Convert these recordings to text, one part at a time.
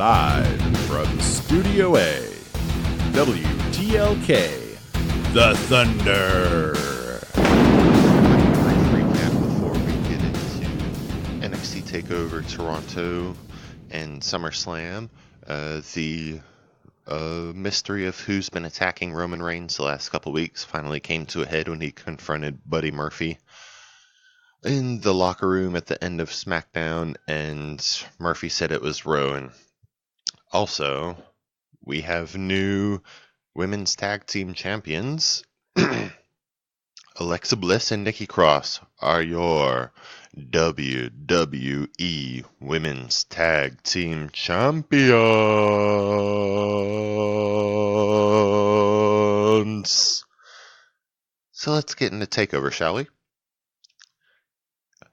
Live from Studio A, WTLK, The Thunder. Recap before we get into NXT Takeover Toronto and SummerSlam. The mystery of who's been attacking Roman Reigns the last couple weeks finally came to a head when he confronted Buddy Murphy in the locker room at the end of SmackDown, and Murphy said it was Rowan. Also, we have new women's tag team champions. Alexa Bliss and Nikki Cross are your WWE Women's Tag Team Champions. So let's get into TakeOver, shall we?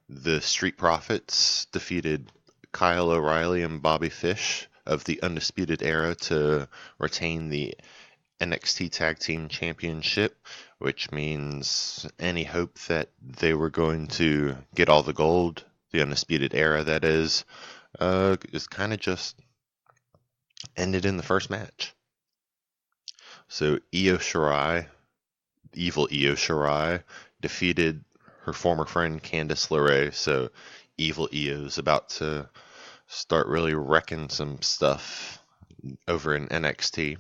The Street Profits defeated Kyle O'Reilly and Bobby Fish of the Undisputed Era to retain the NXT Tag Team Championship, which means any hope that they were going to get all the gold, the Undisputed Era that is kind of just ended in the first match. So Io Shirai, evil Io Shirai, defeated her former friend Candice LeRae, so evil Io's about to start really wrecking some stuff over in NXT.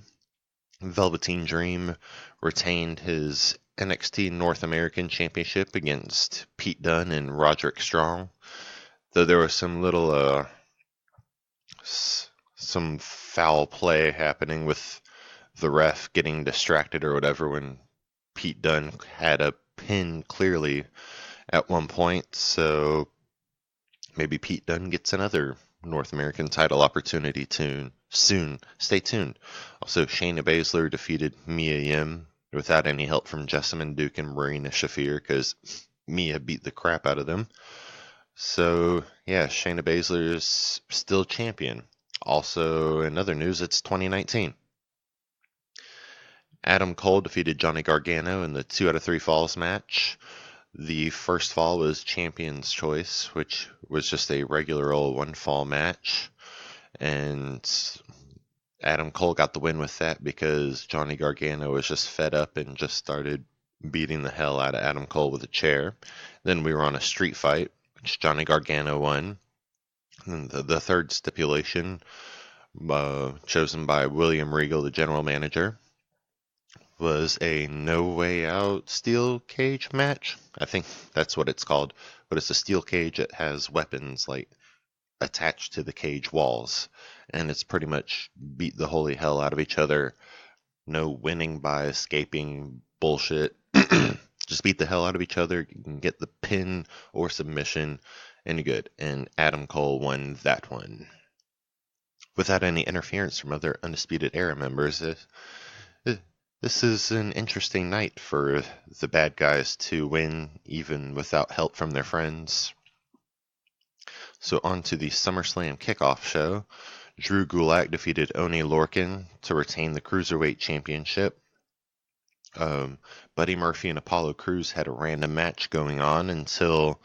Velveteen Dream retained his NXT North American Championship against Pete Dunne and Roderick Strong, though there was some little some foul play happening with the ref getting distracted or whatever when Pete Dunne had a pin clearly at one point, so maybe Pete Dunne gets another North American title opportunity soon. Stay tuned. Also, Shayna Baszler defeated Mia Yim without any help from Jessamine Duke and Marina Shafir because Mia beat the crap out of them. So, yeah, Shayna Baszler is still champion. Also, in other news, it's 2019. Adam Cole defeated Johnny Gargano in the 2 out of 3 falls match. The first fall was Champion's Choice, which was just a regular old 1-fall match. And Adam Cole got the win with that because Johnny Gargano was just fed up and just started beating the hell out of Adam Cole with a chair. Then we were on a street fight, which Johnny Gargano won. And the third stipulation, chosen by William Regal, the general manager, was a no way out steel cage match. I think that's what it's called, but it's a steel cage that has weapons like attached to the cage walls, and it's pretty much beat the holy hell out of each other. No winning by escaping bullshit. Just beat the hell out of each other. You can get the pin or submission, and you're good. And Adam Cole won that one without any interference from other Undisputed Era members. This is an interesting night for the bad guys to win, even without help from their friends. So on to the SummerSlam kickoff show. Drew Gulak defeated Oney Lorcan to retain the Cruiserweight Championship. Buddy Murphy and Apollo Crews had a random match going on until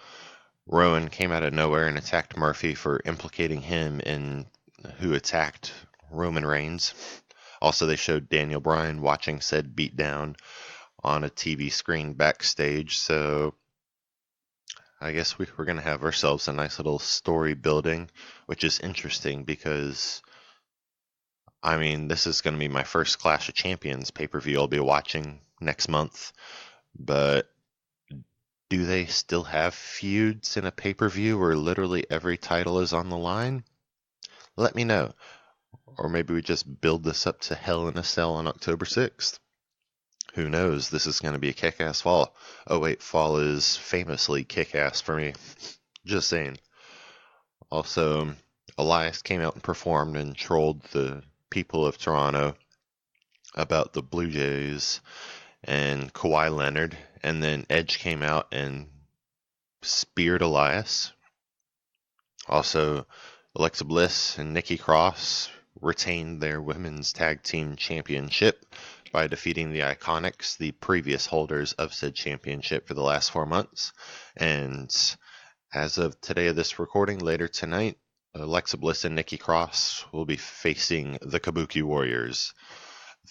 Rowan came out of nowhere and attacked Murphy for implicating him in who attacked Roman Reigns. Also, they showed Daniel Bryan watching said beatdown on a TV screen backstage, so I guess we're going to have ourselves a nice little story building, which is interesting because, I mean, this is going to be my first Clash of Champions pay-per-view I'll be watching next month, but do they still have feuds in a pay-per-view where literally every title is on the line? Let me know. Or maybe we just build this up to Hell in a Cell on October 6th. Who knows? This is going to be a kick-ass fall. Oh wait, fall is famously kick-ass for me. Just saying. Also, Elias came out and performed and trolled the people of Toronto about the Blue Jays and Kawhi Leonard. And then Edge came out and speared Elias. Also, Alexa Bliss and Nikki Cross retained their women's tag team championship by defeating the Iconics, the previous holders of said championship for the last 4 months. And as of today of this recording, later tonight, Alexa Bliss and Nikki Cross will be facing the Kabuki Warriors,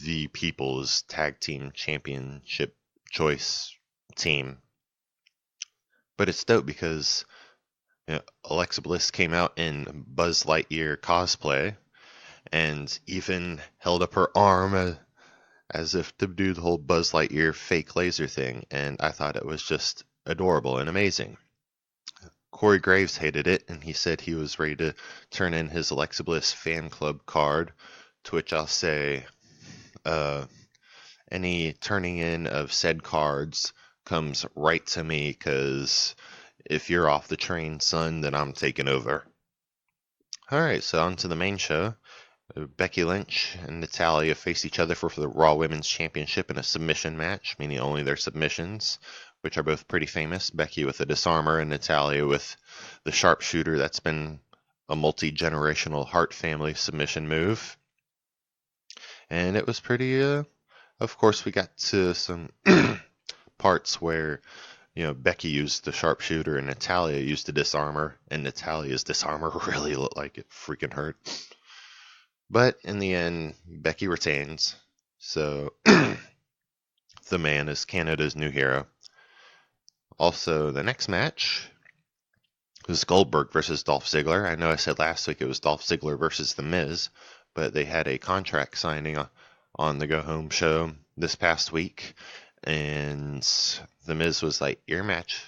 the People's Tag Team Championship Choice team. But it's dope because Alexa Bliss came out in Buzz Lightyear cosplay and even held up her arm as if to do the whole Buzz Lightyear fake laser thing, and I thought it was just adorable and amazing. Corey Graves hated it, and he said he was ready to turn in his Alexa Bliss fan club card, to which I'll say, any turning in of said cards comes right to me, because if you're off the train, son, then I'm taking over. Alright, so on to the main show. Becky Lynch and Natalya face each other for the Raw Women's Championship in a submission match, meaning only their submissions, which are both pretty famous. Becky with the disarmer and Natalya with the sharpshooter. That's been a multi-generational Hart family submission move. And it was pretty, of course, we got to some parts where, Becky used the sharpshooter and Natalya used the disarmer, and Natalya's disarmer really looked like it freaking hurt. But in the end, Becky retains, so the man is Canada's new hero. Also, the next match was Goldberg versus Dolph Ziggler. I know I said last week it was Dolph Ziggler versus The Miz, but they had a contract signing on the Go Home show this past week, and The Miz was like, your match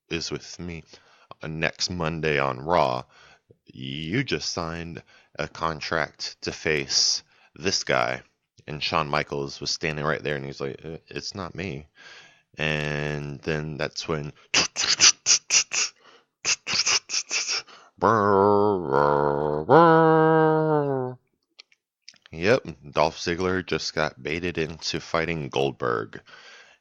is with me next Monday on Raw. You just signed a contract to face this guy. And Shawn Michaels was standing right there, and he's like, it's not me. And then that's when yep, Dolph Ziggler just got baited into fighting Goldberg.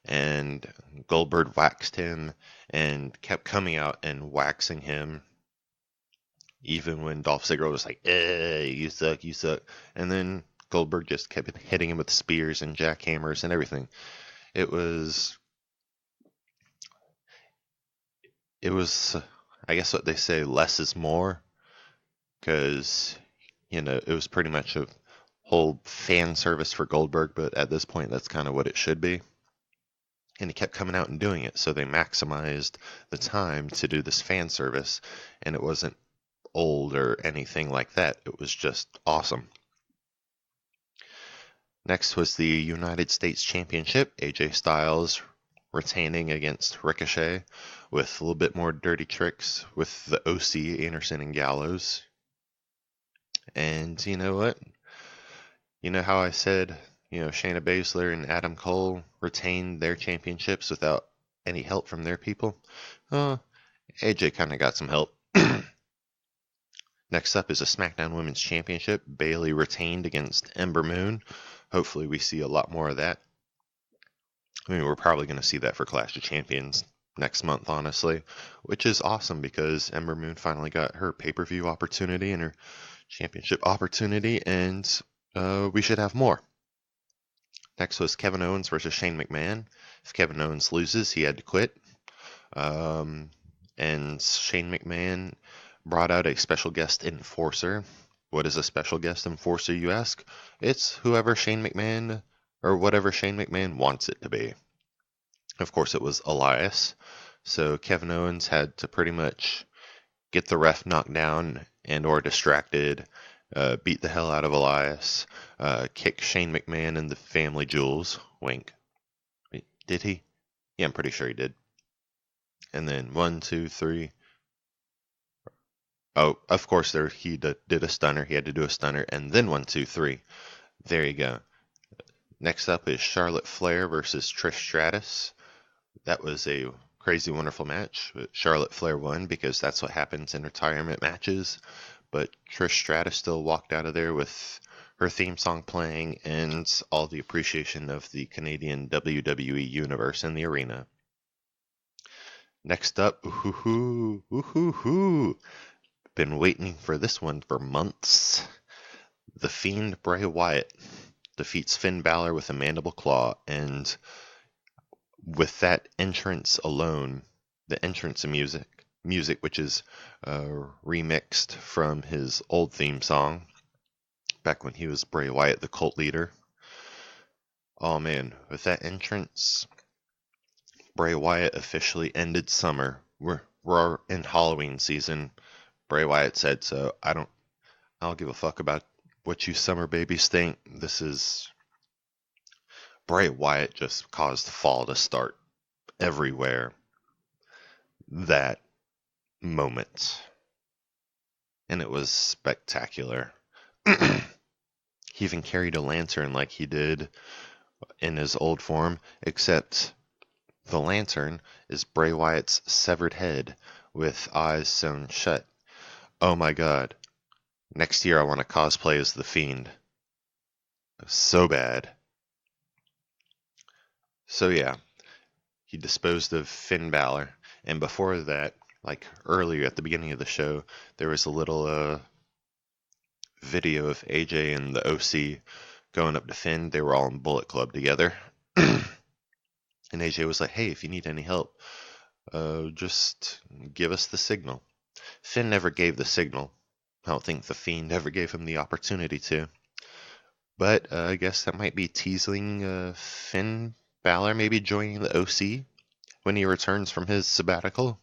And Goldberg waxed him and kept coming out and waxing him, even when Dolph Ziggler was like, you suck, you suck. And then Goldberg just kept hitting him with spears and jackhammers and everything. It was, I guess what they say, less is more. Because, it was pretty much a whole fan service for Goldberg, but at this point, that's kind of what it should be. And he kept coming out and doing it, so they maximized the time to do this fan service, and it wasn't old or anything like that. It was just awesome. Next was the United States Championship. AJ Styles retaining against Ricochet with a little bit more dirty tricks with the OC, Anderson and Gallows. And you know what? You know how I said, Shayna Baszler and Adam Cole retained their championships without any help from their people? AJ kind of got some help. Next up is a SmackDown Women's Championship. Bayley retained against Ember Moon. Hopefully we see a lot more of that. I mean, we're probably going to see that for Clash of Champions next month, honestly, which is awesome because Ember Moon finally got her pay-per-view opportunity and her championship opportunity, and we should have more. Next was Kevin Owens versus Shane McMahon. If Kevin Owens loses, he had to quit. And Shane McMahon brought out a special guest enforcer. What is a special guest enforcer, you ask? It's whoever Shane McMahon, or whatever Shane McMahon wants it to be. Of course, it was Elias. So Kevin Owens had to pretty much get the ref knocked down and or distracted, beat the hell out of Elias, kick Shane McMahon in the family jewels. Wink. Wait, did he? Yeah, I'm pretty sure he did. And then 1, 2, 3. Oh, of course, he did a stunner. He had to do a stunner. And then 1, 2, 3. There you go. Next up is Charlotte Flair versus Trish Stratus. That was a crazy, wonderful match. Charlotte Flair won because that's what happens in retirement matches. But Trish Stratus still walked out of there with her theme song playing and all the appreciation of the Canadian WWE Universe in the arena. Next up, been waiting for this one for months. The Fiend Bray Wyatt defeats Finn Balor with a mandible claw, and with that entrance alone, the entrance music, music, which is remixed from his old theme song back when he was Bray Wyatt, the cult leader. Oh man, with that entrance, Bray Wyatt officially ended summer. We're in Halloween season. Bray Wyatt said so. I don't give a fuck about what you summer babies think. This is Bray Wyatt just caused fall to start everywhere that moment. And it was spectacular. He even carried a lantern like he did in his old form, except the lantern is Bray Wyatt's severed head with eyes sewn shut. Oh my god. Next year I want to cosplay as the Fiend. So bad. So yeah, he disposed of Finn Balor. And before that, like earlier at the beginning of the show, there was a little video of AJ and the OC going up to Finn. They were all in Bullet Club together. And AJ was like, hey, if you need any help, just give us the signal. Finn never gave the signal. I don't think the Fiend ever gave him the opportunity to. But I guess that might be teasing Finn Balor maybe joining the OC when he returns from his sabbatical.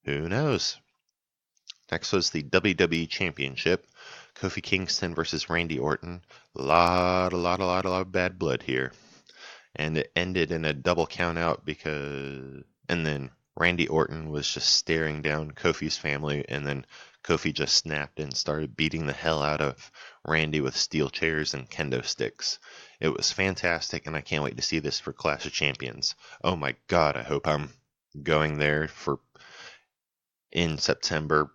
Who knows? Next was the WWE Championship. Kofi Kingston versus Randy Orton. A lot of bad blood here. And it ended in a double count out because... And then Randy Orton was just staring down Kofi's family, and then Kofi just snapped and started beating the hell out of Randy with steel chairs and kendo sticks. It was fantastic, and I can't wait to see this for Clash of Champions. Oh my god, I hope I'm going there in September,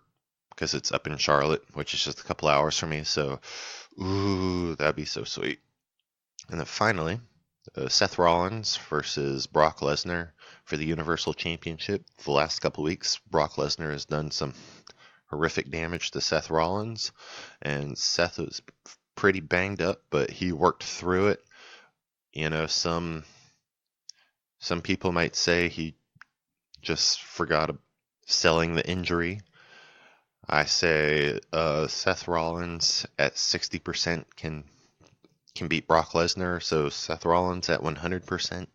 because it's up in Charlotte, which is just a couple hours from me, so ooh, that'd be so sweet. And then finally, Seth Rollins versus Brock Lesnar for the Universal Championship. The last couple weeks, Brock Lesnar has done some horrific damage to Seth Rollins, and Seth was pretty banged up, but he worked through it. You know, some people might say he just forgot selling the injury. I say Seth Rollins at 60% can beat Brock Lesnar, so Seth Rollins at 100%,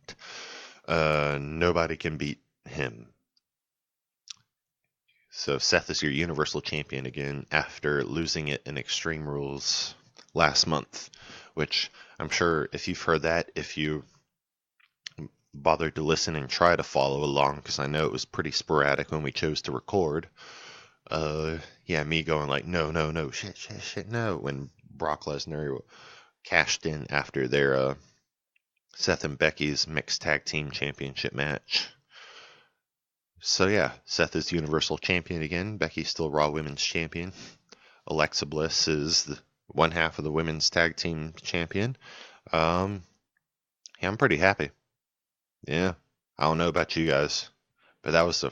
nobody can beat him. So Seth is your Universal Champion again after losing it in Extreme Rules last month, which I'm sure if you've heard that, if you bothered to listen and try to follow along, because I know it was pretty sporadic when we chose to record, me going like, no, shit, no, when Brock Lesnar cashed in after their Seth and Becky's mixed tag team championship match. So yeah, Seth is Universal Champion again. Becky's still Raw Women's Champion. Alexa Bliss is one half of the Women's Tag Team Champion. I'm pretty happy. Yeah, I don't know about you guys, but that was a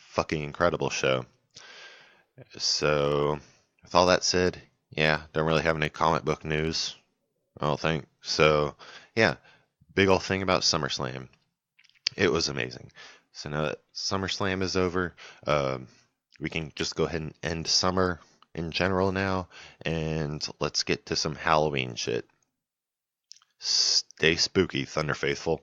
fucking incredible show. So, with all that said, yeah, don't really have any comic book news, I don't think. So, yeah, big old thing about SummerSlam. It was amazing. So now that SummerSlam is over, we can just go ahead and end summer in general now, and let's get to some Halloween shit. Stay spooky, Thunder Faithful.